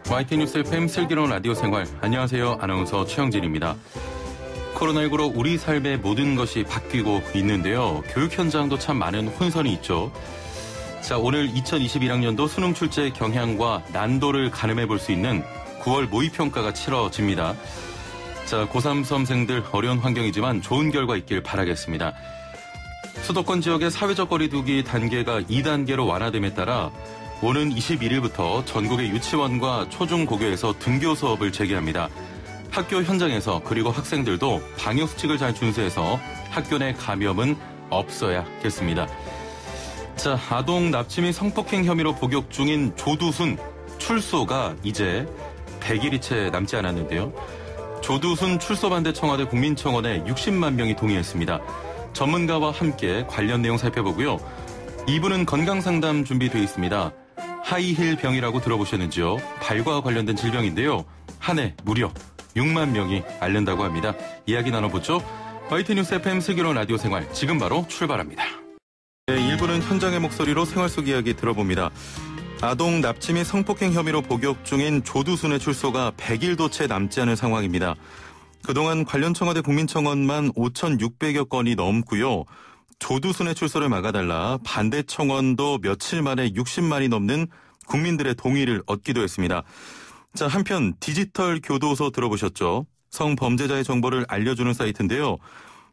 YTN 뉴스 FM 슬기로운 라디오 생활. 안녕하세요. 아나운서 최영진입니다. 코로나19로 우리 삶의 모든 것이 바뀌고 있는데요. 교육 현장도 참 많은 혼선이 있죠. 자, 오늘 2021학년도 수능 출제 경향과 난도를 가늠해 볼 수 있는 9월 모의평가가 치러집니다. 자, 고3 수험생들 어려운 환경이지만 좋은 결과 있길 바라겠습니다. 수도권 지역의 사회적 거리두기 단계가 2단계로 완화됨에 따라 오는 21일부터 전국의 유치원과 초중고교에서 등교 수업을 재개합니다. 학교 현장에서 그리고 학생들도 방역수칙을 잘 준수해서 학교 내 감염은 없어야겠습니다. 자, 아동 납치 및 성폭행 혐의로 복역 중인 조두순 출소가 이제 100일이 채 남지 않았는데요. 조두순 출소 반대 청와대 국민청원에 60만 명이 동의했습니다. 전문가와 함께 관련 내용 살펴보고요. 2부는 건강상담 준비되어 있습니다. 하이힐 병이라고 들어보셨는지요? 발과 관련된 질병인데요. 한 해 무려 6만 명이 앓는다고 합니다. 이야기 나눠보죠. YTN 뉴스 FM 슬기로운 라디오 생활 지금 바로 출발합니다. 네, 1부는 현장의 목소리로 생활 속 이야기 들어봅니다. 아동 납치 및 성폭행 혐의로 복역 중인 조두순의 출소가 100일도 채 남지 않은 상황입니다. 그동안 관련 청와대 국민청원만 5,600여 건이 넘고요. 조두순의 출소를 막아달라 반대 청원도 며칠 만에 60만이 넘는 국민들의 동의를 얻기도 했습니다. 자, 한편 디지털 교도소 들어보셨죠? 성범죄자의 정보를 알려주는 사이트인데요.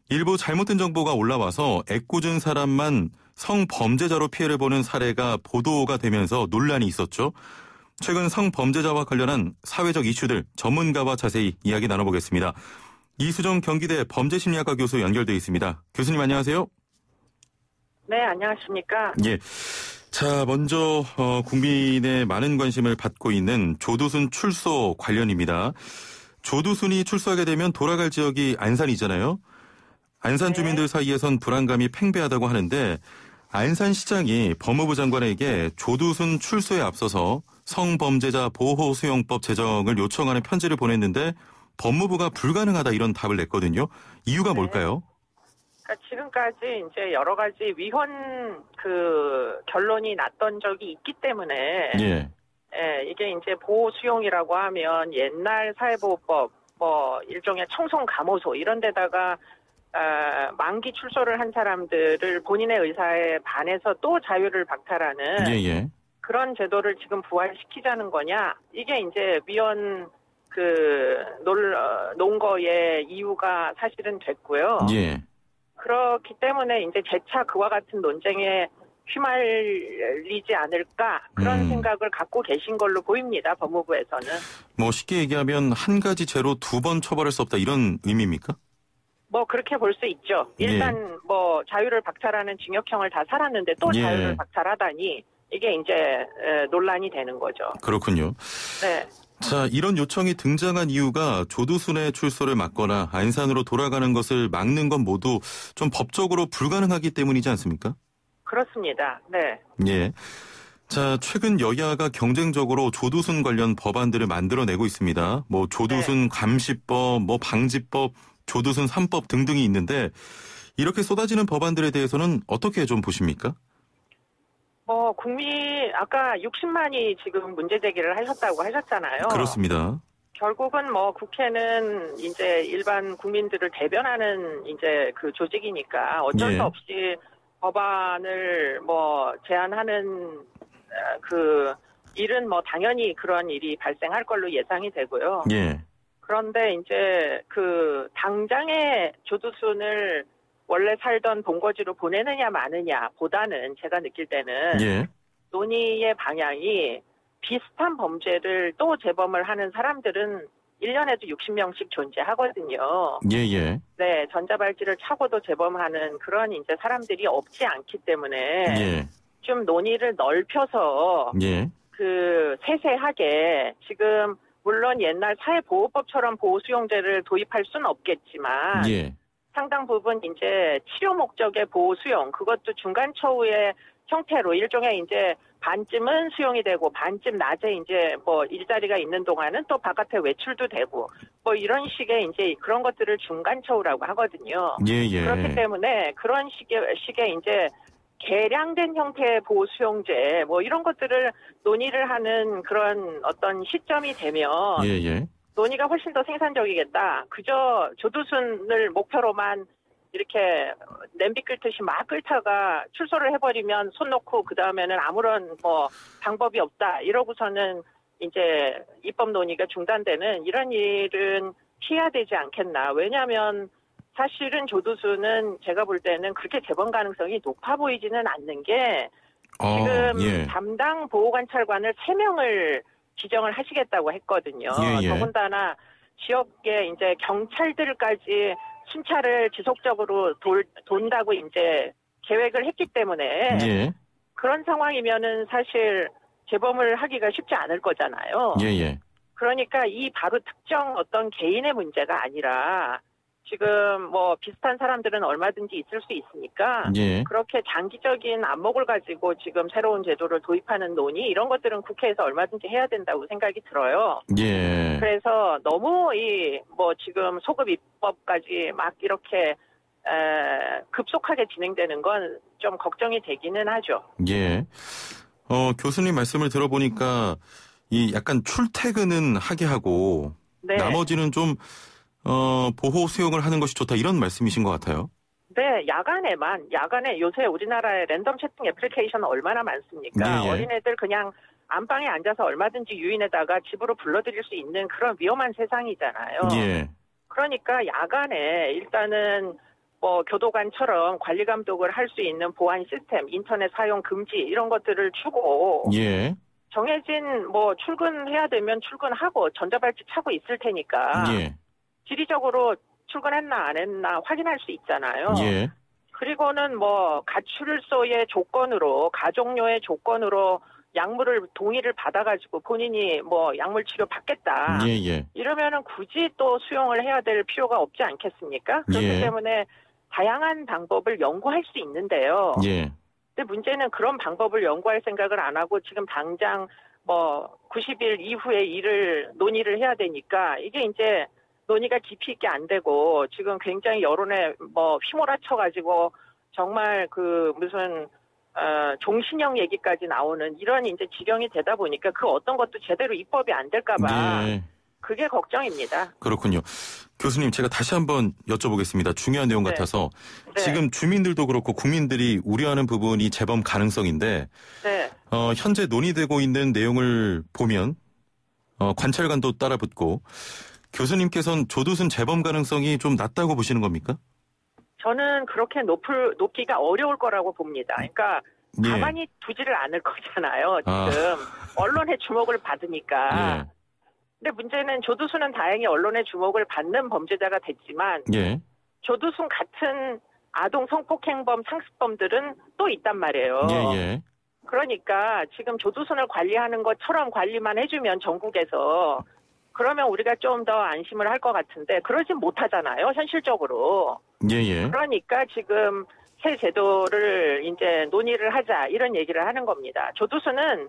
일부 잘못된 정보가 올라와서 애꿎은 사람만 성범죄자로 피해를 보는 사례가 보도가 되면서 논란이 있었죠. 최근 성범죄자와 관련한 사회적 이슈들 전문가와 자세히 이야기 나눠보겠습니다. 이수정 경기대 범죄심리학과 교수 연결돼 있습니다. 교수님 안녕하세요. 네, 안녕하십니까. 예. 자, 먼저 국민의 많은 관심을 받고 있는 조두순 출소 관련입니다. 조두순이 출소하게 되면 돌아갈 지역이 안산이잖아요. 안산 주민들 사이에선 불안감이 팽배하다고 하는데 안산시장이 법무부 장관에게 조두순 출소에 앞서서 성범죄자 보호수용법 제정을 요청하는 편지를 보냈는데 법무부가 불가능하다 이런 답을 냈거든요. 이유가 뭘까요? 그러니까 지금까지 이제 여러 가지 위헌 결론이 났던 적이 있기 때문에 예. 이게 이제 보호 수용이라고 하면 옛날 사회보호법 일종의 청송 감호소 이런 데다가 만기 출소를 한 사람들을 본인의 의사에 반해서 또 자유를 박탈하는 예. 그런 제도를 지금 부활시키자는 거냐? 이게 이제 위헌 논 거의 이유가 사실은 됐고요. 예. 그렇기 때문에 이제 재차 그와 같은 논쟁에 휘말리지 않을까 그런 생각을 갖고 계신 걸로 보입니다. 법무부에서는. 뭐 쉽게 얘기하면 한 가지 죄로 두 번 처벌할 수 없다 이런 의미입니까? 그렇게 볼 수 있죠. 일단 자유를 박탈하는 징역형을 다 살았는데 또 자유를 박탈하다니 이게 이제 논란이 되는 거죠. 그렇군요. 네. 자, 이런 요청이 등장한 이유가 조두순의 출소를 막거나 안산으로 돌아가는 것을 막는 건 모두 좀 법적으로 불가능하기 때문이지 않습니까? 그렇습니다. 네. 예. 자, 최근 여야가 경쟁적으로 조두순 관련 법안들을 만들어내고 있습니다. 조두순 감시법, 방지법, 조두순 3법 등등이 있는데 이렇게 쏟아지는 법안들에 대해서는 어떻게 좀 보십니까? 아까 60만이 지금 문제 제기를 하셨다고 하셨잖아요. 그렇습니다. 결국은 국회는 이제 일반 국민들을 대변하는 이제 그 조직이니까 어쩔 수 없이 법안을 제안하는 일은 당연히 그런 일이 발생할 걸로 예상이 되고요. 예. 그런데 이제 당장의 조두순을 원래 살던 본거지로 보내느냐 마느냐 보다는 제가 느낄 때는 논의의 방향이 비슷한 범죄를 또 재범을 하는 사람들은 1년에도 60명씩 존재하거든요. 예. 네, 전자발찌를 차고도 재범하는 그런 이제 사람들이 없지 않기 때문에 좀 논의를 넓혀서 세세하게 지금 물론 옛날 사회보호법처럼 보호수용제를 도입할 수는 없겠지만 상당 부분 이제 치료 목적의 보호 수용 그것도 중간 처우의 형태로 일종의 이제 반쯤은 수용이 되고 반쯤 낮에 이제 일자리가 있는 동안은 또 바깥에 외출도 되고 이런 식의 이제 그런 것들을 중간 처우라고 하거든요. 그렇기 때문에 그런 식의 이제 개량된 형태의 보호수용제 뭐 이런 것들을 논의를 하는 그런 어떤 시점이 되면 논의가 훨씬 더 생산적이겠다. 그저 조두순을 목표로만 이렇게 냄비 끓듯이 막 끓다가 출소를 해버리면 손 놓고 그 다음에는 아무런 뭐 방법이 없다 이러고서는 이제 입법 논의가 중단되는 이런 일은 피해야 되지 않겠나. 왜냐하면 사실은 조두순은 제가 볼 때는 그렇게 재범 가능성이 높아 보이지는 않는 게 지금 담당 보호관찰관을 3명을 지정을 하시겠다고 했거든요. 더군다나 지역에 이제 경찰들까지 순찰을 지속적으로 돈다고 이제 계획을 했기 때문에 그런 상황이면은 사실 재범을 하기가 쉽지 않을 거잖아요. 그러니까 이 바로 특정 어떤 개인의 문제가 아니라 지금 뭐 비슷한 사람들은 얼마든지 있을 수 있으니까 그렇게 장기적인 안목을 가지고 지금 새로운 제도를 도입하는 논의 이런 것들은 국회에서 얼마든지 해야 된다고 생각이 들어요. 그래서 너무 이 뭐 지금 소급 입법까지 막 이렇게 급속하게 진행되는 건 좀 걱정이 되기는 하죠. 교수님 말씀을 들어보니까 이 약간 출퇴근은 하게 하고 나머지는 좀 보호 수용을 하는 것이 좋다 이런 말씀이신 것 같아요. 네, 야간에 요새 우리나라에 랜덤 채팅 애플리케이션 얼마나 많습니까? 어린애들 그냥 안방에 앉아서 얼마든지 유인에다가 집으로 불러들일 수 있는 그런 위험한 세상이잖아요. 그러니까 야간에 일단은 뭐 교도관처럼 관리 감독을 할 수 있는 보안 시스템, 인터넷 사용 금지 이런 것들을 주고 정해진 뭐 출근해야 되면 출근하고 전자발찌 차고 있을 테니까 지리적으로 출근했나 안 했나 확인할 수 있잖아요. 그리고는 뭐 가출소의 조건으로 가족료의 조건으로 약물을 동의를 받아가지고 본인이 뭐 약물 치료 받겠다. 이러면은 굳이 또 수용을 해야 될 필요가 없지 않겠습니까? 그렇기 때문에 다양한 방법을 연구할 수 있는데요. 근데 문제는 그런 방법을 연구할 생각을 안 하고 지금 당장 뭐 90일 이후에 일을 논의를 해야 되니까 이게 이제 논의가 깊이 있게 안 되고 지금 굉장히 여론에 뭐 휘몰아쳐가지고 정말 그 무슨 종신형 얘기까지 나오는 이런 이제 지경이 되다 보니까 그 어떤 것도 제대로 입법이 안 될까봐 그게 걱정입니다. 그렇군요. 교수님 제가 다시 한번 여쭤보겠습니다. 중요한 내용 같아서 지금 주민들도 그렇고 국민들이 우려하는 부분이 재범 가능성인데 현재 논의되고 있는 내용을 보면 관찰관도 따라붙고 교수님께서는 조두순 재범 가능성이 좀 낮다고 보시는 겁니까? 저는 그렇게 높기가 어려울 거라고 봅니다. 그러니까 가만히 두지를 않을 거잖아요. 지금 언론의 주목을 받으니까. 근데 문제는 조두순은 다행히 언론의 주목을 받는 범죄자가 됐지만 조두순 같은 아동 성폭행범 상습범들은 또 있단 말이에요. 그러니까 지금 조두순을 관리하는 것처럼 관리만 해주면 전국에서 그러면 우리가 좀 더 안심을 할 것 같은데 그러진 못하잖아요. 현실적으로. 그러니까 지금 새 제도를 이제 논의를 하자 이런 얘기를 하는 겁니다. 조두순은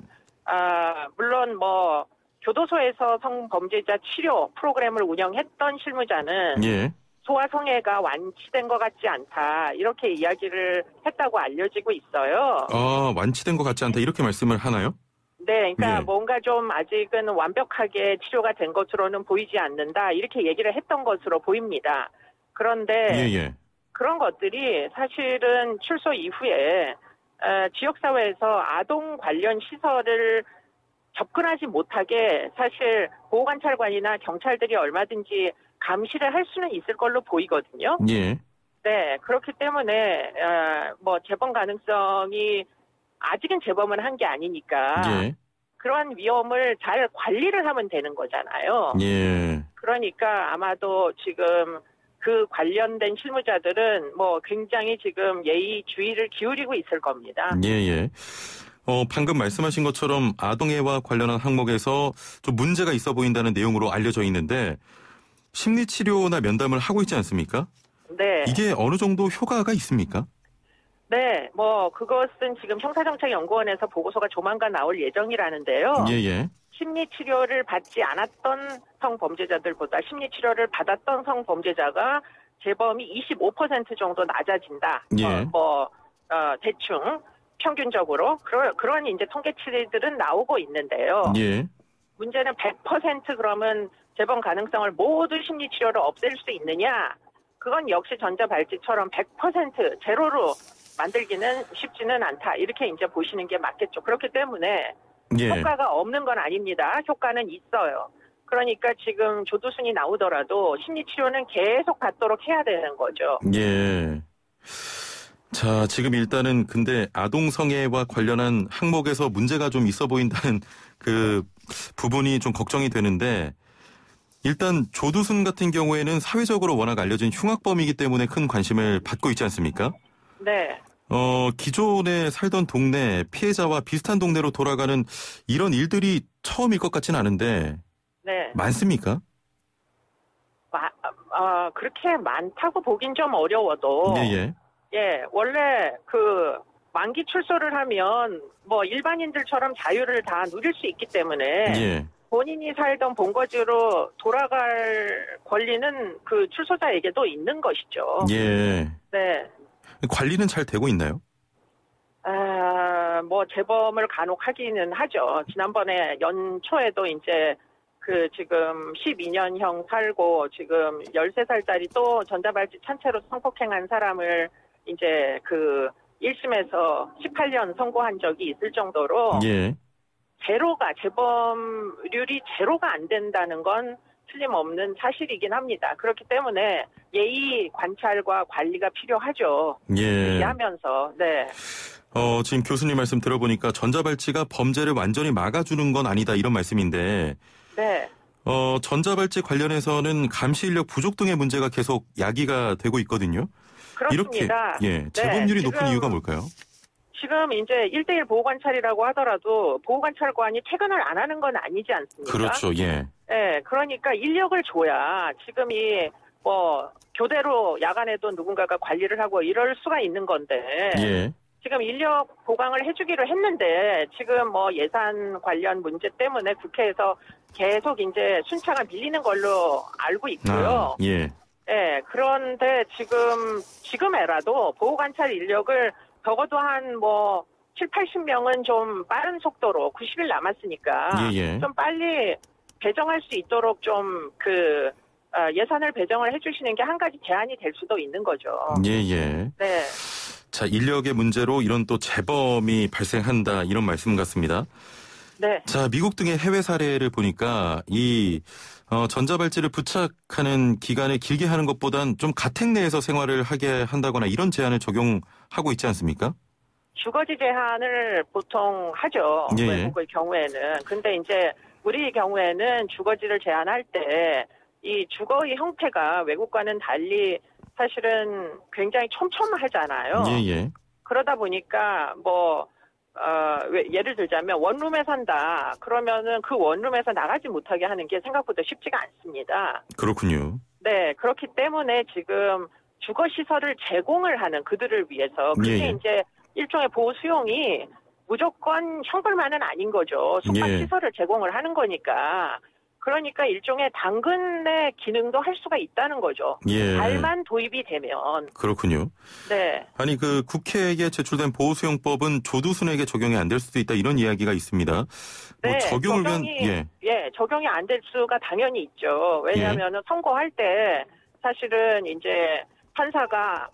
물론 뭐 교도소에서 성범죄자 치료 프로그램을 운영했던 실무자는 소아성애가 완치된 것 같지 않다 이렇게 이야기를 했다고 알려지고 있어요. 완치된 것 같지 않다 이렇게 말씀을 하나요? 네, 그러니까 뭔가 좀 아직은 완벽하게 치료가 된 것으로는 보이지 않는다 이렇게 얘기를 했던 것으로 보입니다. 그런데 그런 것들이 사실은 출소 이후에 지역사회에서 아동 관련 시설을 접근하지 못하게 사실 보호관찰관이나 경찰들이 얼마든지 감시를 할 수는 있을 걸로 보이거든요. 네, 그렇기 때문에 뭐 재범 가능성이 아직은 재범은 한 게 아니니까 그러한 위험을 잘 관리를 하면 되는 거잖아요. 그러니까 아마도 지금 그 관련된 실무자들은 뭐 굉장히 지금 주의를 기울이고 있을 겁니다. 방금 말씀하신 것처럼 아동애와 관련한 항목에서 좀 문제가 있어 보인다는 내용으로 알려져 있는데 심리치료나 면담을 하고 있지 않습니까? 이게 어느 정도 효과가 있습니까? 네, 뭐 그것은 지금 형사정책연구원에서 보고서가 조만간 나올 예정이라는데요. 심리치료를 받지 않았던 성범죄자들보다 심리치료를 받았던 성범죄자가 재범이 25% 정도 낮아진다. 대충 평균적으로 그런 이제 통계치들은 나오고 있는데요. 예. 문제는 100% 그러면 재범 가능성을 모두 심리치료로 없앨 수 있느냐? 그건 역시 전자발찌처럼 100% 제로로 만들기는 쉽지는 않다. 이렇게 이제 보시는 게 맞겠죠. 그렇기 때문에 예. 효과가 없는 건 아닙니다. 효과는 있어요. 그러니까 지금 조두순이 나오더라도 심리치료는 계속 받도록 해야 되는 거죠. 예. 자, 지금 일단은 근데 아동성애와 관련한 항목에서 문제가 좀 있어 보인다는 그 부분이 좀 걱정이 되는데 일단 조두순 같은 경우에는 사회적으로 워낙 알려진 흉악범이기 때문에 큰 관심을 받고 있지 않습니까? 네. 기존에 살던 동네 피해자와 비슷한 동네로 돌아가는 이런 일들이 처음일 것 같진 않은데 네. 많습니까? 그렇게 많다고 보긴 좀 어려워도 예, 원래 그 만기 출소를 하면 뭐 일반인들처럼 자유를 다 누릴 수 있기 때문에 본인이 살던 본거지로 돌아갈 권리는 그 출소자에게도 있는 것이죠. 예. 네. 관리는 잘 되고 있나요? 뭐 재범을 간혹 하기는 하죠. 지난번에 연초에도 이제 그 지금 12년형 살고 지금 13살짜리 또 전자발찌 찬채로 성폭행한 사람을 이제 그 1심에서 18년 선고한 적이 있을 정도로 재범률이 제로가 안 된다는 건 틀림없는 사실이긴 합니다. 그렇기 때문에 예의 관찰과 관리가 필요하죠. 하면서 네. 지금 교수님 말씀 들어보니까 전자발찌가 범죄를 완전히 막아주는 건 아니다 이런 말씀인데 네. 전자발찌 관련해서는 감시 인력 부족 등의 문제가 계속 야기가 되고 있거든요. 그렇습니다. 이렇게 재범률이 높은 이유가 뭘까요? 지금 이제 1대1 보호관찰이라고 하더라도 보호관찰관이 퇴근을 안 하는 건 아니지 않습니까? 그렇죠. 예. 네, 그러니까 인력을 줘야 지금 교대로 야간에도 누군가가 관리를 하고 이럴 수가 있는 건데 지금 인력 보강을 해주기로 했는데 지금 예산 관련 문제 때문에 국회에서 계속 이제 순차가 밀리는 걸로 알고 있고요. 네, 그런데 지금에라도 보호관찰 인력을 적어도 한 7, 80명은 좀 빠른 속도로 90일 남았으니까 좀 빨리 배정할 수 있도록 좀 예산을 배정을 해주시는 게 한 가지 제안이 될 수도 있는 거죠. 네. 자, 인력의 문제로 이런 또 재범이 발생한다 이런 말씀 같습니다. 네. 자, 미국 등의 해외 사례를 보니까 이 전자발찌를 부착하는 기간을 길게 하는 것보단 좀 가택 내에서 생활을 하게 한다거나 이런 제한을 적용하고 있지 않습니까? 주거지 제한을 보통 하죠. 외국의 경우에는. 근데 이제 우리 경우에는 주거지를 제한할 때 이 주거의 형태가 외국과는 달리 사실은 굉장히 촘촘하잖아요. 그러다 보니까 예를 들자면 원룸에 산다. 그러면은 그 원룸에서 나가지 못하게 하는 게 생각보다 쉽지가 않습니다. 그렇군요. 네, 그렇기 때문에 지금 주거시설을 제공을 하는 그들을 위해서 그게 이제 일종의 보호 수용이 무조건 형벌만은 아닌 거죠. 숙박시설을 제공을 하는 거니까. 그러니까 일종의 당근의 기능도 할 수가 있다는 거죠. 잘만 도입이 되면. 그렇군요. 네. 아니 국회에 제출된 보호수용법은 조두순에게 적용이 안 될 수도 있다 이런 이야기가 있습니다. 네, 적용이 안 될 수가 당연히 있죠. 왜냐하면 선고할 때 사실은 이제 판사가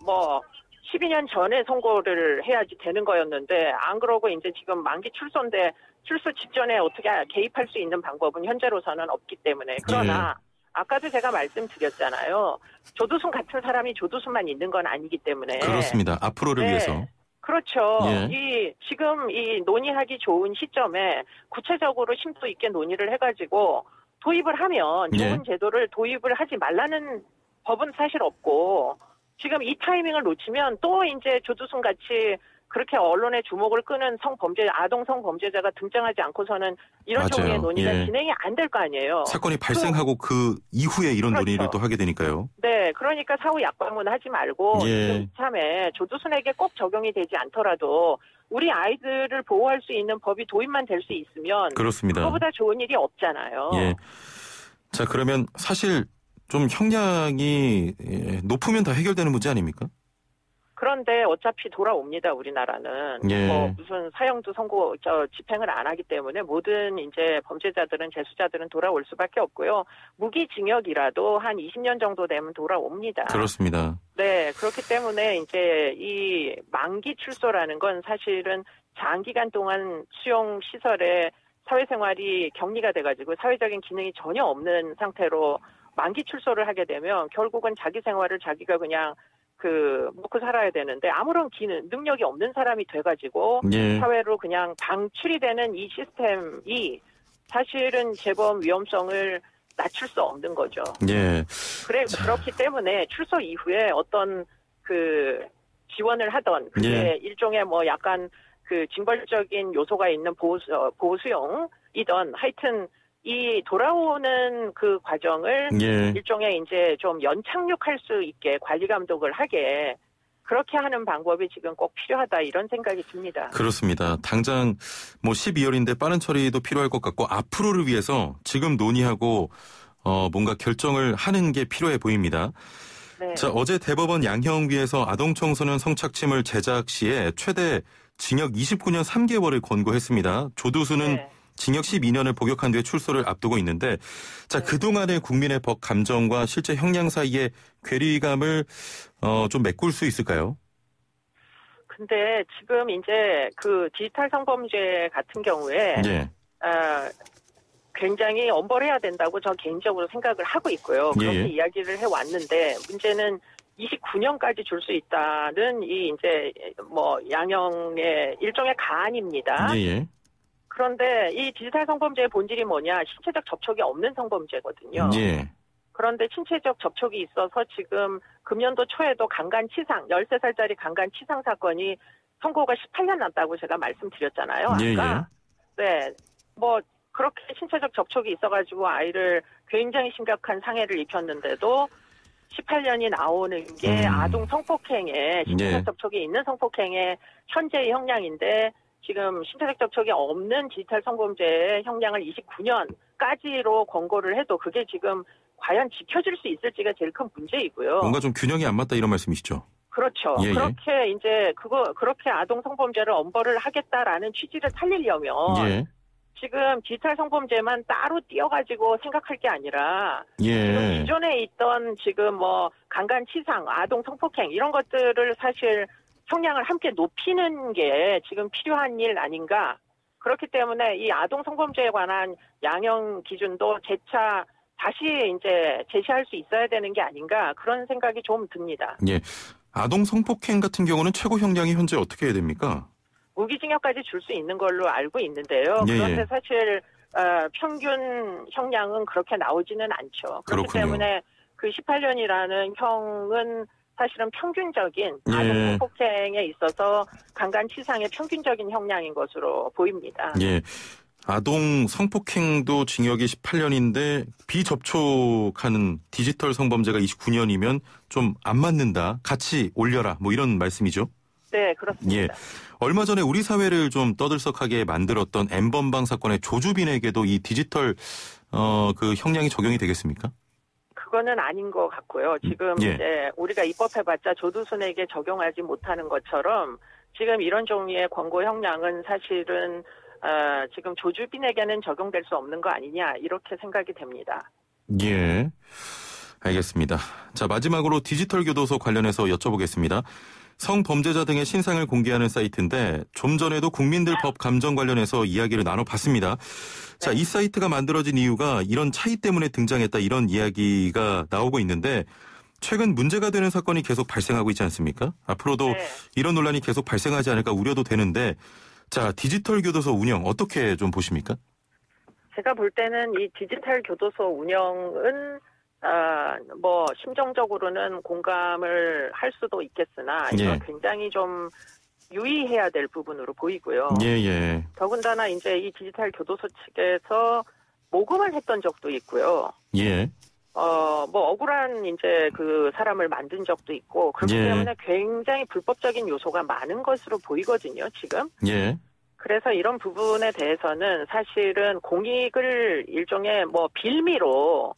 12년 전에 선고를 해야지 되는 거였는데 안 그러고 이제 지금 만기 출소인데 출소 직전에 어떻게 개입할 수 있는 방법은 현재로서는 없기 때문에 그러나 아까도 제가 말씀드렸잖아요. 조두순 같은 사람이 조두순만 있는 건 아니기 때문에 그렇습니다. 앞으로를 위해서. 그렇죠. 지금 이 논의하기 좋은 시점에 구체적으로 심도 있게 논의를 해가지고 도입을 하면 좋은 제도를 도입을 하지 말라는 법은 사실 없고 지금 이 타이밍을 놓치면 또 이제 조두순 같이 그렇게 언론의 주목을 끄는 아동 성범죄자가 등장하지 않고서는 이런 종류의 논의가 진행이 안 될 거 아니에요. 사건이 발생하고 그 이후에 이런 논의를 또 하게 되니까요. 네, 그러니까 사후 약방문 하지 말고 지금 참에 조두순에게 꼭 적용이 되지 않더라도 우리 아이들을 보호할 수 있는 법이 도입만 될 수 있으면 그렇습니다. 그거보다 좋은 일이 없잖아요. 자, 그러면 사실 좀 형량이 높으면 다 해결되는 문제 아닙니까? 그런데 어차피 돌아옵니다, 우리나라는. 예. 뭐 무슨 사형도 집행을 안 하기 때문에 모든 이제 범죄자들은, 재수자들은 돌아올 수밖에 없고요. 무기징역이라도 한 20년 정도 되면 돌아옵니다. 그렇습니다. 네, 그렇기 때문에 이제 이 만기 출소라는 건 사실은 장기간 동안 수용 시설에 사회생활이 격리가 돼가지고 사회적인 기능이 전혀 없는 상태로 만기 출소를 하게 되면 결국은 자기 생활을 자기가 그냥 먹고 살아야 되는데 아무런 능력이 없는 사람이 돼가지고 예. 사회로 그냥 방출이 되는 이 시스템이 사실은 재범 위험성을 낮출 수 없는 거죠. 예. 그렇기 때문에 출소 이후에 어떤 지원을 하던 그게 예. 일종의 뭐 약간 징벌적인 요소가 있는 보호수용이던 하여튼 이 돌아오는 그 과정을 예. 일종의 이제 좀 연착륙할 수 있게 관리 감독을 하게 그렇게 하는 방법이 지금 꼭 필요하다 이런 생각이 듭니다. 그렇습니다. 당장 뭐 12월인데 빠른 처리도 필요할 것 같고 앞으로를 위해서 지금 논의하고 뭔가 결정을 하는 게 필요해 보입니다. 네. 자, 어제 대법원 양형위에서 아동청소년 성착취물 제작 시에 최대 징역 29년 3개월을 권고했습니다. 조두수는 네. 징역 12년을 복역한 뒤에 출소를 앞두고 있는데 자, 네. 그동안의 국민의 법 감정과 실제 형량 사이의 괴리감을 좀 메꿀 수 있을까요? 근데 지금 이제 디지털 성범죄 같은 경우에 예. 굉장히 엄벌해야 된다고 저 개인적으로 생각을 하고 있고요. 그렇게 예. 이야기를 해왔는데 문제는 29년까지 줄 수 있다는 이 이제 뭐 양형의 일종의 가안입니다. 예. 그런데 이 디지털 성범죄의 본질이 뭐냐? 신체적 접촉이 없는 성범죄거든요. 예. 그런데 신체적 접촉이 있어서 지금 금년도 초에도 강간치상, 13살짜리 강간치상 사건이 선고가 18년 났다고 제가 말씀드렸잖아요. 아까. 예. 네. 뭐 그렇게 신체적 접촉이 있어가지고 아이를 굉장히 심각한 상해를 입혔는데도 18년이 나오는 게 아동 성폭행에 신체적 예. 접촉이 있는 성폭행의 현재의 형량인데 지금 신체적 접촉이 없는 디지털 성범죄의 형량을 29년까지로 권고를 해도 그게 지금 과연 지켜질 수 있을지가 제일 큰 문제이고요. 뭔가 좀 균형이 안 맞다 이런 말씀이시죠? 그렇죠. 예. 그렇게 이제 그렇게 아동 성범죄를 엄벌을 하겠다라는 취지를 살리려면 예. 지금 디지털 성범죄만 따로 띄어가지고 생각할 게 아니라 예. 지금 기존에 있던 지금 뭐 강간치상, 아동 성폭행 이런 것들을 사실 형량을 함께 높이는 게 지금 필요한 일 아닌가. 그렇기 때문에 이 아동 성범죄에 관한 양형 기준도 재차 다시 이제 제시할 수 있어야 되는 게 아닌가 그런 생각이 좀 듭니다. 예. 아동 성폭행 같은 경우는 최고 형량이 현재 어떻게 해야 됩니까? 무기징역까지 줄 수 있는 걸로 알고 있는데요. 예. 그런데 사실 평균 형량은 그렇게 나오지는 않죠. 그렇기 그렇군요. 때문에 그 18년이라는 형은 사실은 평균적인 예. 아동 성폭행에 있어서 강간치상의 평균적인 형량인 것으로 보입니다. 예. 아동 성폭행도 징역이 18년인데 비접촉하는 디지털 성범죄가 29년이면 좀 안 맞는다. 같이 올려라. 뭐 이런 말씀이죠. 네, 그렇습니다. 예. 얼마 전에 우리 사회를 좀 떠들썩하게 만들었던 N번방 사건의 조주빈에게도 이 디지털 그 형량이 적용이 되겠습니까? 그거는 아닌 것 같고요. 지금 예. 이제 우리가 입법해봤자 조두순에게 적용하지 못하는 것처럼 지금 이런 종류의 권고 형량은 사실은 지금 조주빈에게는 적용될 수 없는 거 아니냐 이렇게 생각이 됩니다. 예. 알겠습니다. 자, 마지막으로 디지털 교도소 관련해서 여쭤보겠습니다. 성범죄자 등의 신상을 공개하는 사이트인데 좀 전에도 국민들 법 감정 관련해서 이야기를 나눠봤습니다. 자, 이 사이트가 만들어진 이유가 이런 차이 때문에 등장했다 이런 이야기가 나오고 있는데 최근 문제가 되는 사건이 계속 발생하고 있지 않습니까? 앞으로도 네. 이런 논란이 계속 발생하지 않을까 우려도 되는데 자, 디지털 교도소 운영 어떻게 좀 보십니까? 제가 볼 때는 이 디지털 교도소 운영은 뭐 심정적으로는 공감을 할 수도 있겠으나 이건 굉장히 좀 유의해야 될 부분으로 보이고요. 예. 더군다나 이제 이 디지털 교도소 측에서 모금을 했던 적도 있고요. 예. 뭐 억울한 이제 그 사람을 만든 적도 있고 그렇기 예. 때문에 굉장히 불법적인 요소가 많은 것으로 보이거든요, 지금. 예. 그래서 이런 부분에 대해서는 사실은 공익을 일종의 뭐 빌미로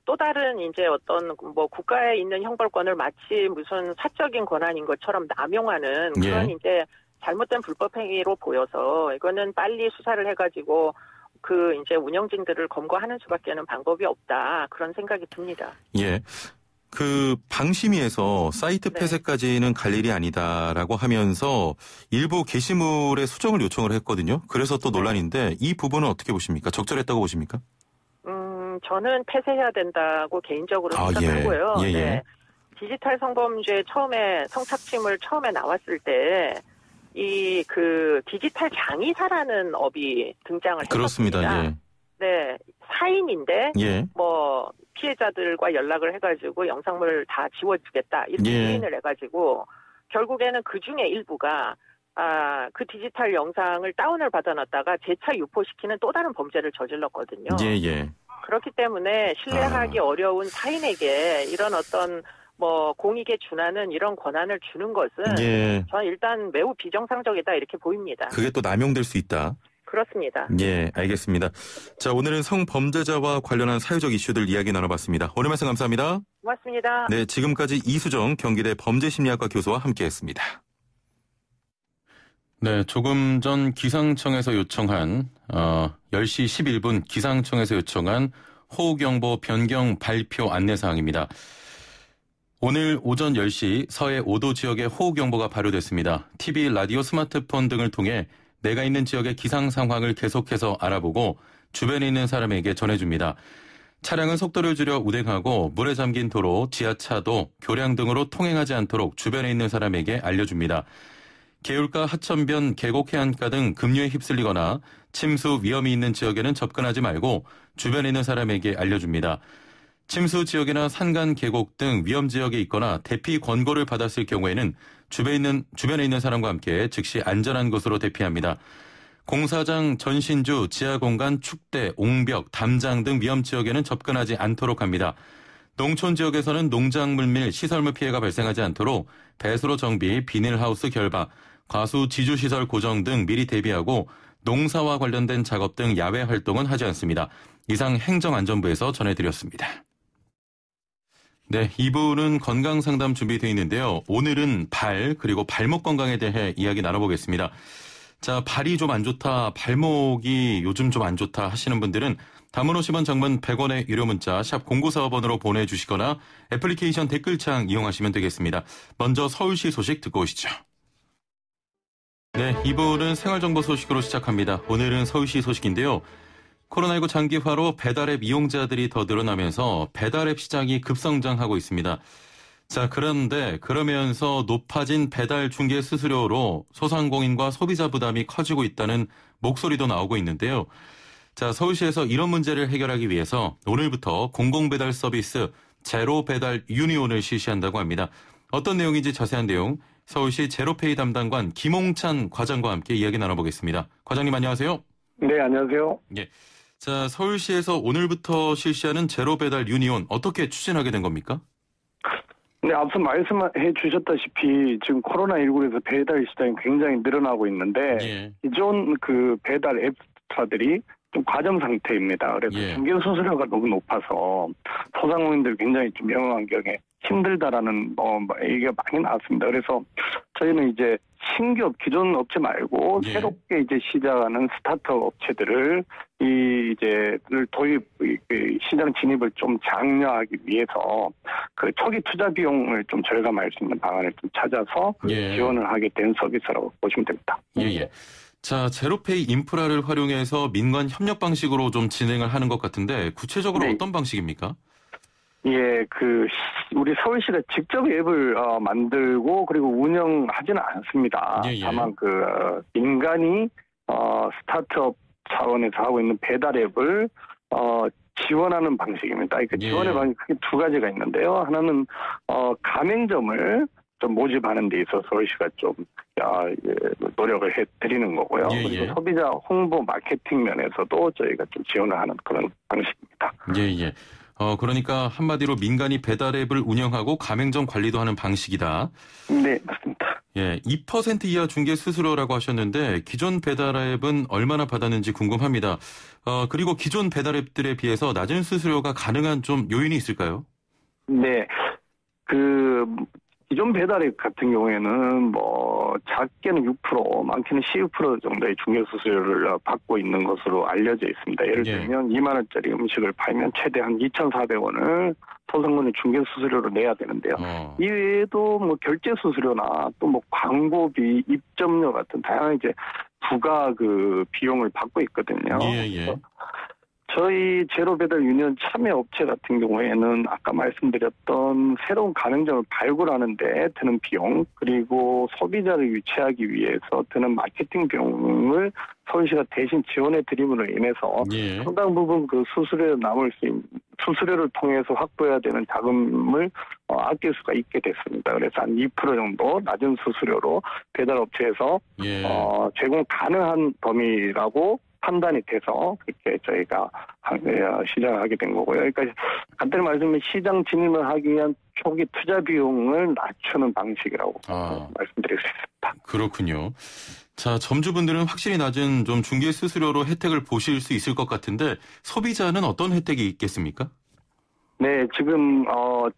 또 다른 이제 어떤 뭐 국가에 있는 형벌권을 마치 무슨 사적인 권한인 것처럼 남용하는 그런 이제 잘못된 불법 행위로 보여서 이거는 빨리 수사를 해가지고 그 이제 운영진들을 검거하는 수밖에는 방법이 없다. 그런 생각이 듭니다. 예. 그 방심위에서 사이트 폐쇄까지는 갈 일이 아니다라고 하면서 일부 게시물의 수정을 요청을 했거든요. 그래서 또 논란인데 이 부분은 어떻게 보십니까? 적절했다고 보십니까? 저는 폐쇄해야 된다고 개인적으로 생각하고요. 예. 네. 디지털 성범죄 성착취물 처음에 나왔을 때 이 그 디지털 장의사라는 업이 등장을 했습니다. 그렇습니다. 예. 네, 사인인데 뭐 피해자들과 연락을 해가지고 영상물 다 지워주겠다 이렇게 시인을 해가지고 결국에는 그 중에 일부가 그 디지털 영상을 다운을 받아놨다가 재차 유포시키는 또 다른 범죄를 저질렀거든요. 그렇기 때문에 신뢰하기 어려운 타인에게 이런 어떤 뭐 공익에 준하는 이런 권한을 주는 것은 저는 일단 매우 비정상적이다 이렇게 보입니다. 그게 또 남용될 수 있다. 그렇습니다. 예, 알겠습니다. 자, 오늘은 성범죄자와 관련한 사회적 이슈들 이야기 나눠봤습니다. 오늘 말씀 감사합니다. 고맙습니다. 네, 지금까지 이수정 경기대 범죄심리학과 교수와 함께했습니다. 네, 조금 전 기상청에서 요청한 10시 11분 기상청에서 요청한 호우경보 변경 발표 안내사항입니다. 오늘 오전 10시 서해 5도 지역에 호우경보가 발효됐습니다. TV, 라디오, 스마트폰 등을 통해 내가 있는 지역의 기상 상황을 계속해서 알아보고 주변에 있는 사람에게 전해줍니다. 차량은 속도를 줄여 운행하고 물에 잠긴 도로, 지하차도, 교량 등으로 통행하지 않도록 주변에 있는 사람에게 알려줍니다. 개울가, 하천변, 계곡, 해안가 등 급류에 휩쓸리거나 침수 위험이 있는 지역에는 접근하지 말고 주변에 있는 사람에게 알려줍니다. 침수 지역이나 산간, 계곡 등 위험 지역에 있거나 대피 권고를 받았을 경우에는 주변에 있는 사람과 함께 즉시 안전한 곳으로 대피합니다. 공사장, 전신주, 지하공간, 축대, 옹벽, 담장 등 위험 지역에는 접근하지 않도록 합니다. 농촌 지역에서는 농작물 및 시설물 피해가 발생하지 않도록 배수로 정비, 비닐하우스 결박, 과수 지주시설 고정 등 미리 대비하고 농사와 관련된 작업 등 야외 활동은 하지 않습니다. 이상 행정안전부에서 전해드렸습니다. 네, 2부는 건강상담 준비되어 있는데요. 오늘은 그리고 발목 건강에 대해 이야기 나눠보겠습니다. 자, 발이 좀 안 좋다, 발목이 요즘 좀 안 좋다 하시는 분들은 단문 50원, 장문 100원의 유료 문자 샵 0945번으로 보내주시거나 애플리케이션 댓글창 이용하시면 되겠습니다. 먼저 서울시 소식 듣고 오시죠. 네, 2부는 생활정보 소식으로 시작합니다. 오늘은 서울시 소식인데요. 코로나19 장기화로 배달앱 이용자들이 더 늘어나면서 배달앱 시장이 급성장하고 있습니다. 자, 그러면서 높아진 배달 중개 수수료로 소상공인과 소비자 부담이 커지고 있다는 목소리도 나오고 있는데요. 자, 서울시에서 이런 문제를 해결하기 위해서 오늘부터 공공배달 서비스 제로 배달 유니온을 실시한다고 합니다. 어떤 내용인지 자세한 내용 서울시 제로페이 담당관 김홍찬 과장과 함께 이야기 나눠보겠습니다. 과장님 안녕하세요. 네, 안녕하세요. 예. 자, 서울시에서 오늘부터 실시하는 제로 배달 유니온 어떻게 추진하게 된 겁니까? 네, 앞서 말씀해 주셨다시피 지금 코로나19에서 배달 시장이 굉장히 늘어나고 있는데 기존 그 배달 앱사들이 좀 과점 상태입니다. 그래서 중개 수수료가 너무 높아서 소상공인들이 굉장히 좀 영업 환경에 힘들다라는 얘기가 많이 나왔습니다. 그래서 저희는 이제 신규 기존 업체 말고 새롭게 이제 시작하는 스타트업 업체들을 도입 시장 진입을 좀 장려하기 위해서 그 초기 투자 비용을 좀 절감할 수 있는 방안을 좀 찾아서 지원을 하게 된 서비스라고 보시면 됩니다. 자, 제로페이 인프라를 활용해서 민관 협력 방식으로 좀 진행을 하는 것 같은데 구체적으로 어떤 방식입니까? 우리 서울시가 직접 앱을 만들고 그리고 운영하지는 않습니다. 다만 민간이 스타트업 차원에서 하고 있는 배달 앱을 지원하는 방식입니다. 지원의 방식이 크게 두 가지가 있는데요. 하나는 가맹점을 좀 모집하는 데 있어서 서울시가 좀 노력을 해드리는 거고요. 그리고 소비자 홍보 마케팅 면에서도 저희가 좀 지원을 하는 그런 방식입니다. 그러니까 한마디로 민간이 배달 앱을 운영하고 가맹점 관리도 하는 방식이다. 네, 맞습니다. 예, 2% 이하 중개 수수료라고 하셨는데 기존 배달앱은 얼마나 받았는지 궁금합니다. 그리고 기존 배달앱들에 비해서 낮은 수수료가 가능한 좀 요인이 있을까요? 네. 기존 배달앱 같은 경우에는 작게는 6%, 많게는 12% 정도의 중개 수수료를 받고 있는 것으로 알려져 있습니다. 예를 들면 2만 원짜리 음식을 팔면 최대 한 2,400원을 소상공인 중개 수수료로 내야 되는데요. 이 외에도 결제 수수료나 또 광고비, 입점료 같은 다양한 이제 부가 비용을 받고 있거든요. 예. 저희 제로배달 유니온 참여업체 같은 경우에는 아까 말씀드렸던 새로운 가맹점을 발굴하는 데 드는 비용, 그리고 소비자를 유치하기 위해서 드는 마케팅 비용을 서울시가 대신 지원해 드림으로 인해서 상당 부분 수수료를 통해서 확보해야 되는 자금을 아낄 수가 있게 됐습니다. 그래서 한 2% 정도 낮은 수수료로 배달업체에서 제공 가능한 범위라고 판단이 돼서 그렇게 저희가 시작을 하게 된 거고요. 그러니까 간단히 말씀드리면 시장 진입을 하기 위한 초기 투자 비용을 낮추는 방식이라고 말씀드릴 수 있습니다. 그렇군요. 자, 점주분들은 확실히 낮은 좀 중개 수수료로 혜택을 보실 수 있을 것 같은데 소비자는 어떤 혜택이 있겠습니까? 네, 지금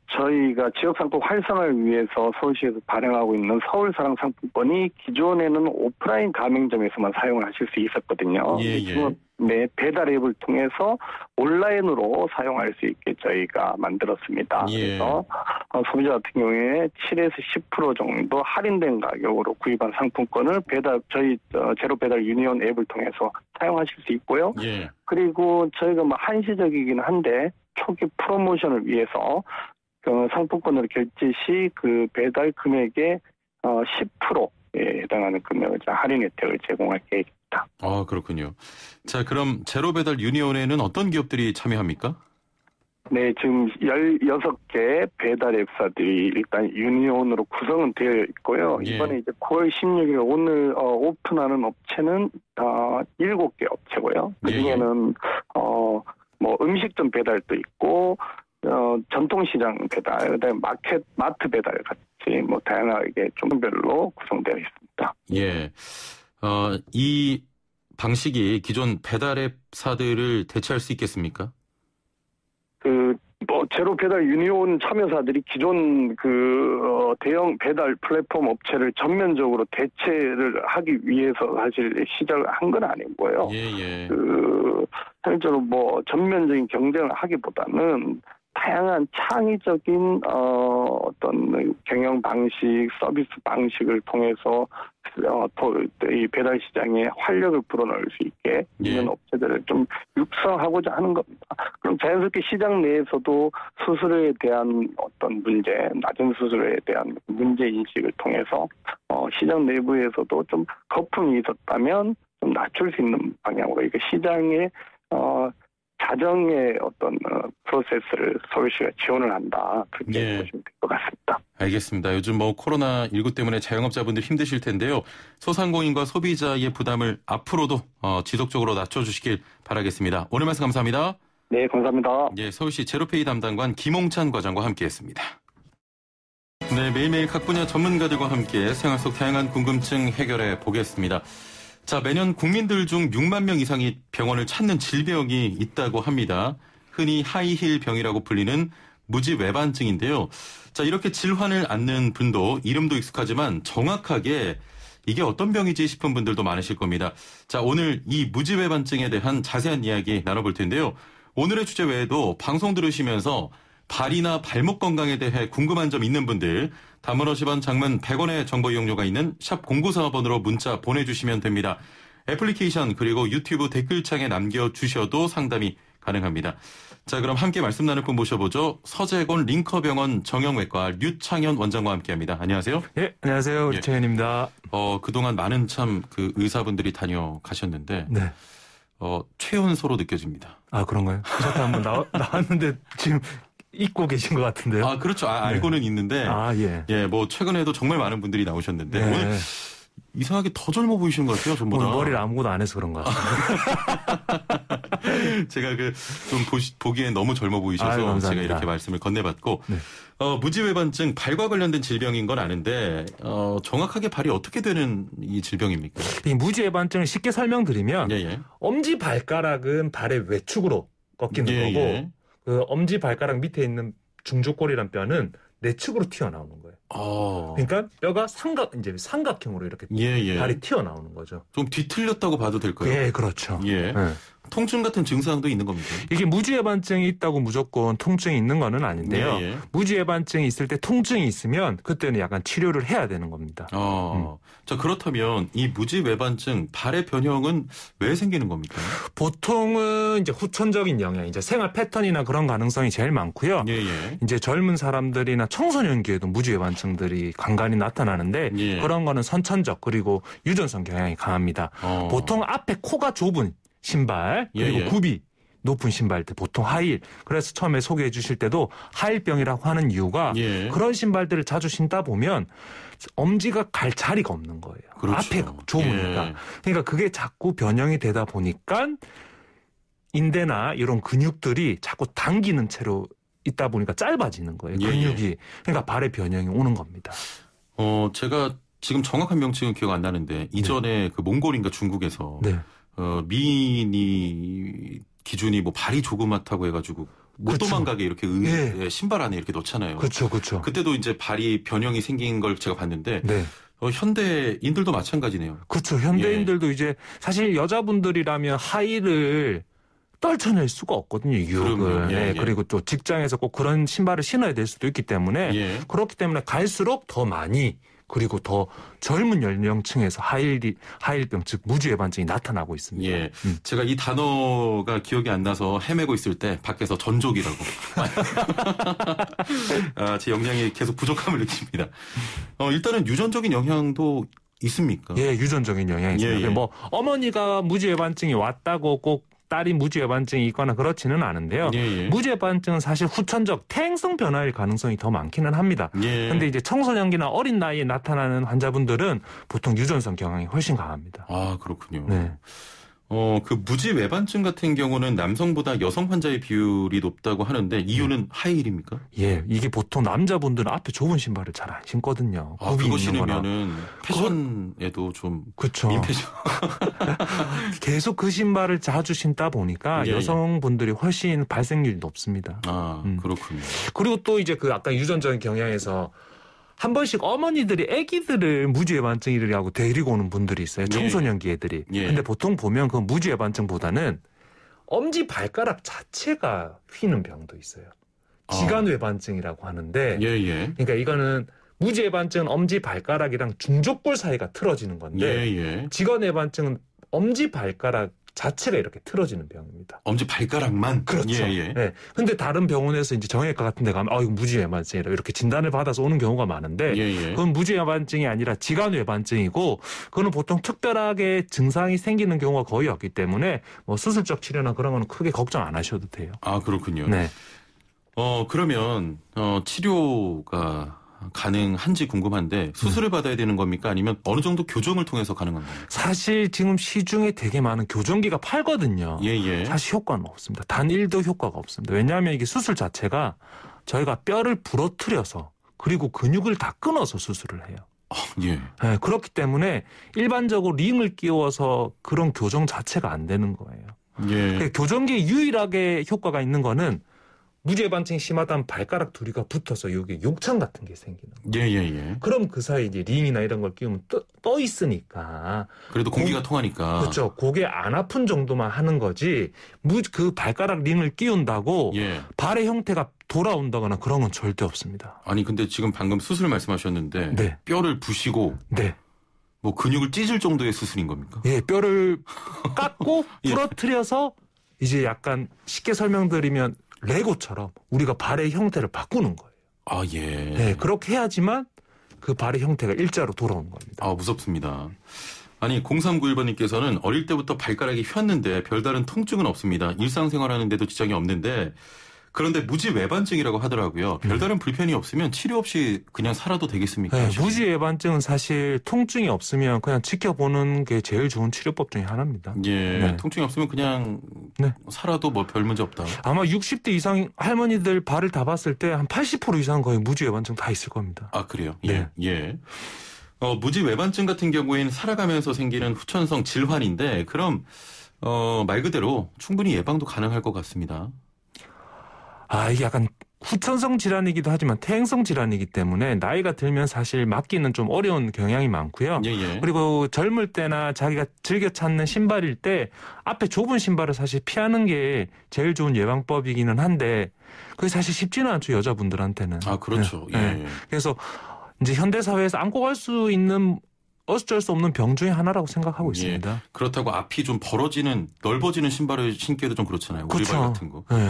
저희가 지역상품 활성화를 위해서 서울시에서 발행하고 있는 서울사랑 상품권이 기존에는 오프라인 가맹점에서만 사용을 하실 수 있었거든요. 네, 배달 앱을 통해서 온라인으로 사용할 수 있게 저희가 만들었습니다. 그래서 소비자 같은 경우에 7에서 10% 정도 할인된 가격으로 구입한 상품권을 저희 제로 배달 유니온 앱을 통해서 사용하실 수 있고요. 그리고 저희가 한시적이긴 한데 초기 프로모션을 위해서 상품권으로 결제 시 배달 금액의 10%에 해당하는 금액을 할인 혜택을 제공할 계획입니다. 그렇군요. 자, 그럼 제로배달 유니온에는 어떤 기업들이 참여합니까? 네, 지금 16개 배달 앱사들이 일단 유니온으로 구성은 되어 있고요. 이번에 이제 9월 16일 오늘 오픈하는 업체는 7개 업체고요. 그중에는 음식점 배달도 있고 전통시장 배달, 그다음에 마트 배달 같이 다양하게 종별로 구성되어 있습니다. 예. 이 방식이 기존 배달앱사들을 대체할 수 있겠습니까? 제로 배달 유니온 참여사들이 기존 대형 배달 플랫폼 업체를 전면적으로 대체를 하기 위해서 사실 시작을 한 건 아니고요. 실제로 전면적인 경쟁을 하기보다는 다양한 창의적인 어떤 경영 방식, 서비스 방식을 통해서 이 배달 시장에 활력을 불어넣을 수 있게 있는 업체들을 좀 육성하고자 하는 겁니다. 그럼 자연스럽게 시장 내에서도 수수료에 대한 어떤 문제, 낮은 수수료에 대한 문제 인식을 통해서 시장 내부에서도 좀 거품이 있었다면 좀 낮출 수 있는 방향으로 이게 시장의 자정의 어떤 프로세스를 서울시가 지원을 한다. 그렇게 보시면 될 것 같습니다. 알겠습니다. 요즘 코로나19 때문에 자영업자분들 힘드실 텐데요. 소상공인과 소비자의 부담을 앞으로도 지속적으로 낮춰주시길 바라겠습니다. 오늘 말씀 감사합니다. 네, 감사합니다. 서울시 제로페이 담당관 김홍찬 과장과 함께했습니다. 네, 매일매일 각 분야 전문가들과 함께 생활 속 다양한 궁금증 해결해 보겠습니다. 자, 매년 국민들 중 6만 명 이상이 병원을 찾는 질병이 있다고 합니다. 흔히 하이힐 병이라고 불리는 무지외반증인데요. 자, 이렇게 질환을 앓는 분도 이름도 익숙하지만 정확하게 이게 어떤 병이지 싶은 분들도 많으실 겁니다. 자, 오늘 이 무지외반증에 대한 자세한 이야기 나눠볼 텐데요. 오늘의 주제 외에도 방송 들으시면서 발이나 발목 건강에 대해 궁금한 점 있는 분들 단문 50원, 장문 100원의 정보 이용료가 있는 샵 0945번으로 문자 보내주시면 됩니다. 애플리케이션 그리고 유튜브 댓글창에 남겨주셔도 상담이 가능합니다. 자, 그럼 함께 말씀 나눌 분 모셔보죠. 서재곤 링커병원 정형외과 류창현 원장과 함께합니다. 안녕하세요. 네, 안녕하세요. 류창현입니다. 그동안 많은 참 의사분들이 다녀가셨는데 최연소로 느껴집니다. 아, 그런가요? 저도 한번 나왔는데 지금 잊고 계신 것 같은데요. 그렇죠. 알고는 있는데. 최근에도 정말 많은 분들이 나오셨는데. 오늘 이상하게 더 젊어 보이시는 것 같아요, 전보다. 머리를 아무것도 안 해서 그런 것 같아요. 제가 좀 보기엔 너무 젊어 보이셔서 제가 이렇게 말씀을 건네봤고, 네. 무지외반증 발과 관련된 질병인 건 아는데, 정확하게 발이 어떻게 되는 이 질병입니까? 이 무지외반증을 쉽게 설명드리면, 예. 엄지 발가락은 발의 외축으로 꺾이는 거고, 그 엄지 발가락 밑에 있는 중족골이란 뼈는 내측으로 튀어나오는 거예요. 그러니까 뼈가 삼각형으로 이렇게 발이 튀어나오는 거죠. 좀 뒤틀렸다고 봐도 될까요? 예, 그렇죠. 예. 통증 같은 증상도 있는 겁니까? 이게 무지외반증이 있다고 무조건 통증이 있는 거는 아닌데요. 무지외반증이 있을 때 통증이 있으면 그때는 약간 치료를 해야 되는 겁니다. 자, 그렇다면 이 무지외반증 발의 변형은 왜 생기는 겁니까? 보통은 이제 후천적인 영향, 이제 생활 패턴이나 그런 가능성이 제일 많고요. 이제 젊은 사람들이나 청소년기에도 무지외반증들이 간간히 나타나는데 그런 거는 선천적 그리고 유전성 경향이 강합니다. 보통 앞에 코가 좁은 신발 그리고 굽이 높은 신발들 보통 하이힐. 그래서 처음에 소개해 주실 때도 하이힐병이라고 하는 이유가 그런 신발들을 자주 신다 보면 엄지가 갈 자리가 없는 거예요. 그렇죠. 앞에 좁으니까. 그러니까 그게 자꾸 변형이 되다 보니까 인대나 이런 근육들이 자꾸 당기는 채로 있다 보니까 짧아지는 거예요. 근육이. 그러니까 발의 변형이 오는 겁니다. 제가 지금 정확한 명칭은 기억 안 나는데 이전에 그 몽골인가 중국에서 미인이 기준이 뭐 발이 조그맣다고 해가지고 못 도망가게 이렇게 신발 안에 이렇게 넣잖아요. 그렇죠. 그때도 이제 발이 변형이 생긴 걸 제가 봤는데 현대인들도 마찬가지네요. 그렇죠. 현대인들도 이제 사실 여자분들이라면 하이힐을 떨쳐낼 수가 없거든요. 유혹을. 그리고 또 직장에서 꼭 그런 신발을 신어야 될 수도 있기 때문에 그렇기 때문에 갈수록 더 많이 그리고 더 젊은 연령층에서 하이힐병 즉 무지외반증이 나타나고 있습니다. 제가 이 단어가 기억이 안 나서 헤매고 있을 때 밖에서 전족이라고. 제 역량이 계속 부족함을 느낍니다. 일단은 유전적인 영향도 있습니까? 유전적인 영향이 있습니다. 뭐 어머니가 무지외반증이 왔다고 꼭 딸이 무지외반증이 있거나 그렇지는 않은데요. 무지외반증은 사실 후천적 태행성 변화일 가능성이 더 많기는 합니다. 그런데 이제 청소년기나 어린 나이에 나타나는 환자분들은 보통 유전성 경향이 훨씬 강합니다. 아, 그렇군요. 그 무지외반증 같은 경우는 남성보다 여성 환자의 비율이 높다고 하는데 이유는 하이힐입니까? 이게 보통 남자분들은 앞에 좁은 신발을 잘 안 신거든요. 그거 신으면은 패션에도 좀 민폐죠. 계속 그 신발을 자주 신다 보니까 여성분들이 훨씬 발생률이 높습니다. 그렇군요. 그리고 또 이제 그 아까 유전적인 경향에서 한 번씩 어머니들이 아기들을 무지외반증이라고 데리고 오는 분들이 있어요. 청소년기 애들이. 근데 보통 보면 그 무지외반증보다는 엄지 발가락 자체가 휘는 병도 있어요. 지간외반증이라고 하는데 그러니까 이거는 무지외반증은 엄지 발가락이랑 중족골 사이가 틀어지는 건데 지간외반증은 엄지 발가락 자체가 이렇게 틀어지는 병입니다. 엄지 발가락만? 그렇죠. 근데 다른 병원에서 이제 정형외과 같은 데 가면 이거 무지외반증이라 이렇게 진단을 받아서 오는 경우가 많은데 그건 무지외반증이 아니라 지간외반증이고 그거는 보통 특별하게 증상이 생기는 경우가 거의 없기 때문에 뭐 수술적 치료나 그런 거는 크게 걱정 안 하셔도 돼요. 그렇군요. 그러면 치료가 가능한지 궁금한데 수술을 받아야 되는 겁니까? 아니면 어느 정도 교정을 통해서 가능한가요? 사실 지금 시중에 되게 많은 교정기가 팔거든요. 사실 효과는 없습니다. 단 1도 효과가 없습니다. 왜냐하면 이게 수술 자체가 저희가 뼈를 부러뜨려서 그리고 근육을 다 끊어서 수술을 해요. 그렇기 때문에 일반적으로 링을 끼워서 그런 교정 자체가 안 되는 거예요. 교정기에 유일하게 효과가 있는 거는 무지외반증이 심하다면 발가락 둘이가 붙어서 여기 욕창 같은 게 생기는 거예요. 그럼 그 사이 이제 링이나 이런 걸 끼우면 떠 있으니까. 그래도 공기가 통하니까. 그렇죠. 그게 안 아픈 정도만 하는 거지. 그 발가락 링을 끼운다고 발의 형태가 돌아온다거나 그런 건 절대 없습니다. 아니 근데 지금 방금 수술 말씀하셨는데 뼈를 부시고 뭐 근육을 찢을 정도의 수술인 겁니까? 뼈를 깎고 부러뜨려서 이제 약간 쉽게 설명드리면 레고처럼 우리가 발의 형태를 바꾸는 거예요. 그렇게 해야지만 그 발의 형태가 일자로 돌아오는 겁니다. 무섭습니다. 아니 0391번님께서는 어릴 때부터 발가락이 휘었는데 별다른 통증은 없습니다. 일상생활하는데도 지장이 없는데 그런데 무지외반증이라고 하더라고요. 별다른 불편이 없으면 치료 없이 그냥 살아도 되겠습니까? 네, 무지외반증은 사실 통증이 없으면 그냥 지켜보는 게 제일 좋은 치료법 중에 하나입니다. 예, 네. 통증이 없으면 그냥 네. 살아도 뭐 별 문제 없다. 아마 60대 이상 할머니들 발을 다 봤을 때 한 80% 이상 거의 무지외반증 다 있을 겁니다. 아, 그래요? 예, 네. 예. 무지외반증 같은 경우에는 살아가면서 생기는 후천성 질환인데 그럼 말 그대로 충분히 예방도 가능할 것 같습니다. 이게 약간 후천성 질환이기도 하지만 퇴행성 질환이기 때문에 나이가 들면 사실 맞기는 좀 어려운 경향이 많고요. 예. 그리고 젊을 때나 자기가 즐겨 찾는 신발일 때 앞에 좁은 신발을 사실 피하는 게 제일 좋은 예방법이기는 한데 그게 사실 쉽지는 않죠, 여자분들한테는. 아, 그렇죠. 네. 예. 그래서 이제 현대사회에서 안고 갈 수 있는 어쩔 수 없는 병 중에 하나라고 생각하고 있습니다. 예. 그렇다고 앞이 좀 넓어지는 신발을 신기에도 좀 그렇잖아요. 그렇죠. 오리발 같은 거. 네.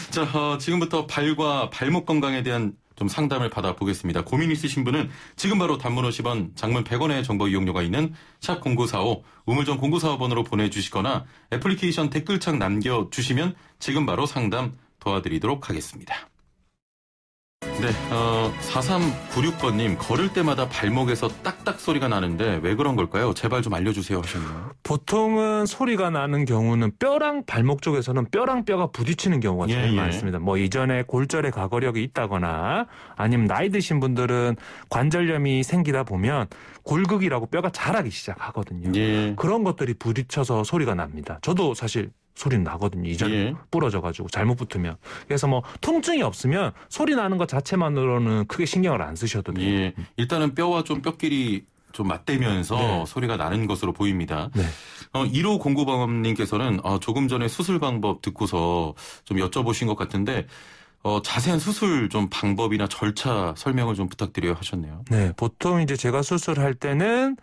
자, 지금부터 발과 발목 건강에 대한 좀 상담을 받아보겠습니다. 고민 있으신 분은 지금 바로 단문 50원, 장문 100원의 정보 이용료가 있는 샵 0945, 우물정 0945번으로 보내주시거나 애플리케이션 댓글창 남겨주시면 지금 바로 상담 도와드리도록 하겠습니다. 네, 4396번님, 걸을 때마다 발목에서 딱딱 소리가 나는데 왜 그런 걸까요? 제발 좀 알려주세요 하셨네요. 보통은 소리가 나는 경우는 뼈랑 발목 쪽에서는 뼈랑 뼈가 부딪히는 경우가 제일 많습니다. 뭐 이전에 골절의 과거력이 있다거나 아니면 나이 드신 분들은 관절염이 생기다 보면 골극이라고 뼈가 자라기 시작하거든요. 그런 것들이 부딪혀서 소리가 납니다. 저도 사실 소리는 나거든요. 이전에 부러져가지고 잘못 붙으면. 그래서 뭐 통증이 없으면 소리 나는 것 자체만으로는 크게 신경을 안 쓰셔도 돼요. 일단은 뼈와 좀 뼈끼리 좀 맞대면서 소리가 나는 것으로 보입니다. 1509번님께서는 조금 전에 수술 방법 듣고서 좀 여쭤보신 것 같은데 자세한 수술 좀 방법이나 절차 설명을 좀 부탁드려요 하셨네요. 네, 보통 이제 제가 수술할 때는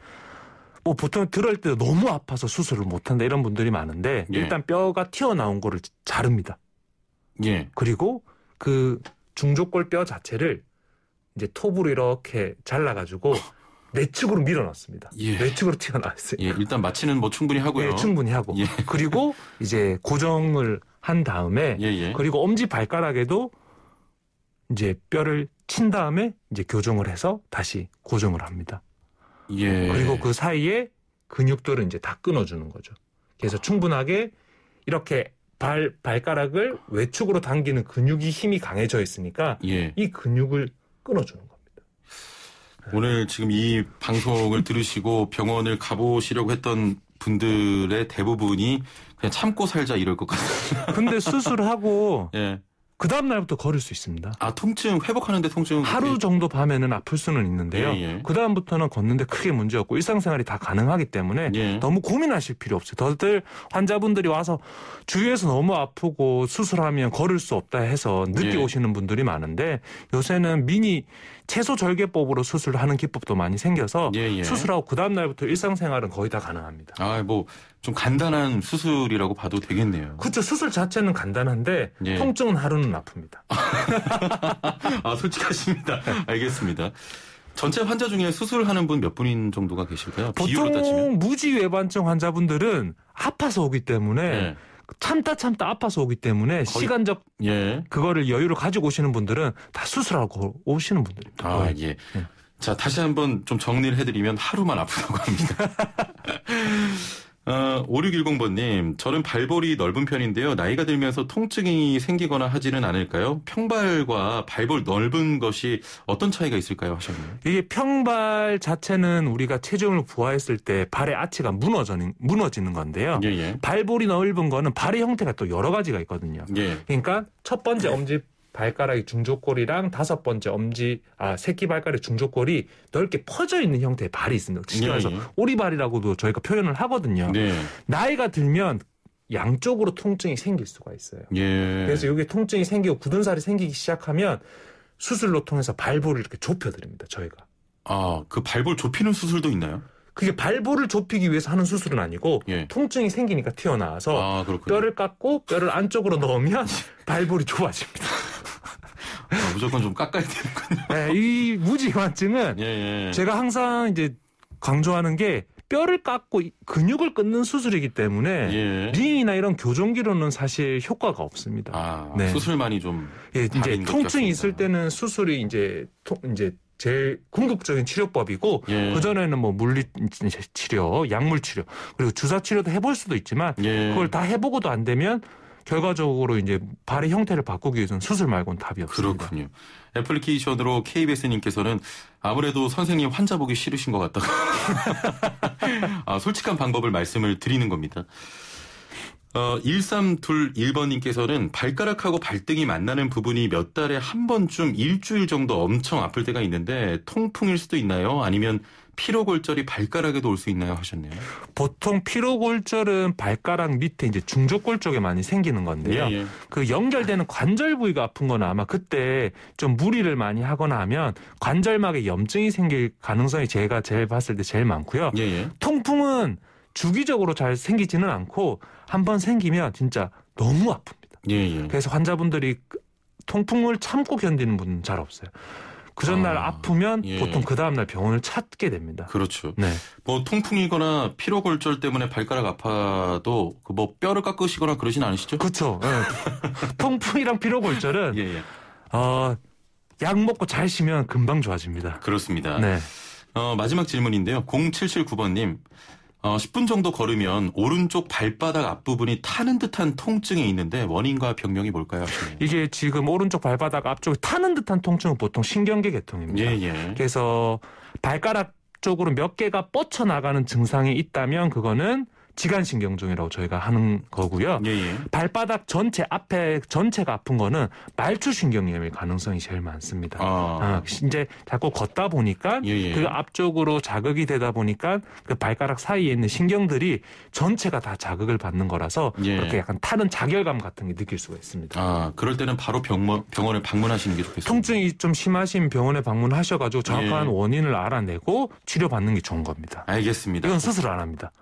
보통 들을 때 너무 아파서 수술을 못한다 이런 분들이 많은데 일단 뼈가 튀어나온 거를 자릅니다. 그리고 그 중족골 뼈 자체를 이제 톱으로 이렇게 잘라가지고 내측으로 밀어넣습니다. 내측으로 튀어나왔어요. 일단 마취는 뭐 충분히 하고요. 네, 충분히 하고. 그리고 이제 고정을 한 다음에 그리고 엄지 발가락에도 이제 뼈를 친 다음에 이제 교정을 해서 다시 고정을 합니다. 그리고 그 사이에 근육들은 이제 다 끊어주는 거죠. 그래서 충분하게 이렇게 발가락을 외축으로 당기는 근육이 힘이 강해져 있으니까 이 근육을 끊어주는 겁니다. 오늘 지금 이 방송을 들으시고 병원을 가보시려고 했던 분들의 대부분이 그냥 참고 살자 이럴 것 같아요. 근데 수술하고 그 다음 날부터 걸을 수 있습니다. 통증 회복하는데 통증 하루 정도 밤에는 아플 수는 있는데요. 그 다음부터는 걷는데 크게 문제 없고 일상생활이 다 가능하기 때문에 너무 고민하실 필요 없어요. 다들 환자분들이 와서 주위에서 너무 아프고 수술하면 걸을 수 없다 해서 늦게 오시는 분들이 많은데 요새는 미니 채소 절개법으로 수술하는 기법도 많이 생겨서 수술하고 그 다음 날부터 일상생활은 거의 다 가능합니다. 뭐 좀 간단한 수술이라고 봐도 되겠네요. 그렇죠. 수술 자체는 간단한데 통증은 하루는 아픕니다. 솔직하십니다. 알겠습니다. 전체 환자 중에 수술하는 분 몇 분인 정도가 계실까요? 비율로 따지면? 보통 무지외반증 환자분들은 아파서 오기 때문에 참다 아파서 오기 때문에 시간적 그거를 여유를 가지고 오시는 분들은 다 수술하고 오시는 분들입니다. 자, 다시 한번 좀 정리를 해드리면 하루만 아프다고 합니다. 5610번님, 저는 발볼이 넓은 편인데요. 나이가 들면서 통증이 생기거나 하지는 않을까요? 평발과 발볼 넓은 것이 어떤 차이가 있을까요? 하셨네요. 이게 평발 자체는 우리가 체중을 부하했을 때 발의 아치가 무너지는 건데요. 발볼이 넓은 거는 발의 형태가 또 여러 가지가 있거든요. 그러니까 첫 번째 엄지 발가락의 중족골이랑 다섯 번째 새끼 발가락의 중족골이 넓게 퍼져 있는 형태의 발이 있습니다. 쉽게 말해서 오리발이라고도 저희가 표현을 하거든요. 나이가 들면 양쪽으로 통증이 생길 수가 있어요. 그래서 여기 통증이 생기고 굳은 살이 생기기 시작하면 수술로 통해서 발볼을 이렇게 좁혀드립니다. 저희가. 그 발볼 좁히는 수술도 있나요? 그게 발볼을 좁히기 위해서 하는 수술은 아니고 통증이 생기니까 튀어나와서 뼈를 깎고 뼈를 안쪽으로 넣으면 발볼이 좁아집니다. 무조건 좀 깎아야 되는군요. 이 무지외반증은 제가 항상 이제 강조하는 게 뼈를 깎고 근육을 끊는 수술이기 때문에 예. 링이나 이런 교정기로는 사실 효과가 없습니다. 아, 네. 수술만이 좀 예, 이제 통증이 있을 때는 수술이 이제 제일 궁극적인 치료법이고 예. 그전에는 뭐 물리 치료, 약물 치료 그리고 주사 치료도 해볼 수도 있지만 예. 그걸 다 해보고도 안 되면 결과적으로 이제 발의 형태를 바꾸기 위해서는 수술 말고는 답이 없습니다. 그렇군요. 애플리케이션으로 KBS님께서는 아무래도 선생님 환자 보기 싫으신 것 같다고. 아, 솔직한 방법을 말씀을 드리는 겁니다. 1321번님께서는 발가락하고 발등이 만나는 부분이 몇 달에 한 번쯤 일주일 정도 엄청 아플 때가 있는데 통풍일 수도 있나요? 아니면 피로골절이 발가락에도 올 수 있나요? 하셨네요. 보통 피로골절은 발가락 밑에 이제 중족골 쪽에 많이 생기는 건데요. 예, 예. 그 연결되는 관절 부위가 아픈 건 아마 그때 좀 무리를 많이 하거나 하면 관절막에 염증이 생길 가능성이 제가 제일 봤을 때 제일 많고요. 예, 예. 통풍은 주기적으로 잘 생기지는 않고 한번 생기면 진짜 너무 아픕니다. 예, 예. 그래서 환자분들이 통풍을 참고 견디는 분은 잘 없어요. 그 전날 아프면 예. 보통 그 다음날 병원을 찾게 됩니다. 그렇죠. 네. 뭐 통풍이거나 피로골절 때문에 발가락 아파도 뭐 뼈를 깎으시거나 그러진 않으시죠? 그렇죠. 네. 통풍이랑 피로골절은 예, 예. 약 먹고 잘 쉬면 금방 좋아집니다. 그렇습니다. 네. 마지막 질문인데요. 0779번님. 10분 정도 걸으면 오른쪽 발바닥 앞부분이 타는 듯한 통증이 있는데 원인과 병명이 뭘까요? 이게 지금 오른쪽 발바닥 앞쪽에 타는 듯한 통증은 보통 신경계 계통입니다. 예, 예. 그래서 발가락 쪽으로 몇 개가 뻗쳐나가는 증상이 있다면 그거는 지간신경종이라고 저희가 하는 거고요. 예, 예. 발바닥 전체 앞에 전체가 아픈 거는 말초신경염일 가능성이 제일 많습니다. 이제 자꾸 걷다 보니까 예, 예. 그 앞쪽으로 자극이 되다 보니까 그 발가락 사이에 있는 신경들이 전체가 다 자극을 받는 거라서 예. 그렇게 약간 타는 자결감 같은 게 느낄 수가 있습니다. 아, 그럴 때는 바로 병원에 방문하시는 게 좋겠습니다. 통증이 좀 심하신 병원에 방문하셔가지고 정확한 예. 원인을 알아내고 치료받는 게 좋은 겁니다. 알겠습니다. 이건 수술 안 합니다.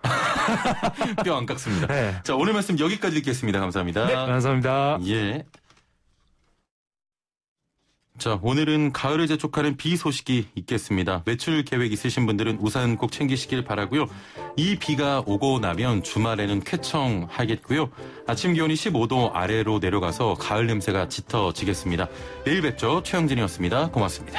뼈 안 깎습니다. 네. 자, 오늘 말씀 여기까지 듣겠습니다. 감사합니다. 네, 감사합니다. 예. 자, 오늘은 가을을 재촉하는 비 소식이 있겠습니다. 외출 계획 있으신 분들은 우산 꼭 챙기시길 바라고요. 이 비가 오고 나면 주말에는 쾌청하겠고요. 아침 기온이 15도 아래로 내려가서 가을 냄새가 짙어지겠습니다. 내일 뵙죠. 최영진이었습니다. 고맙습니다.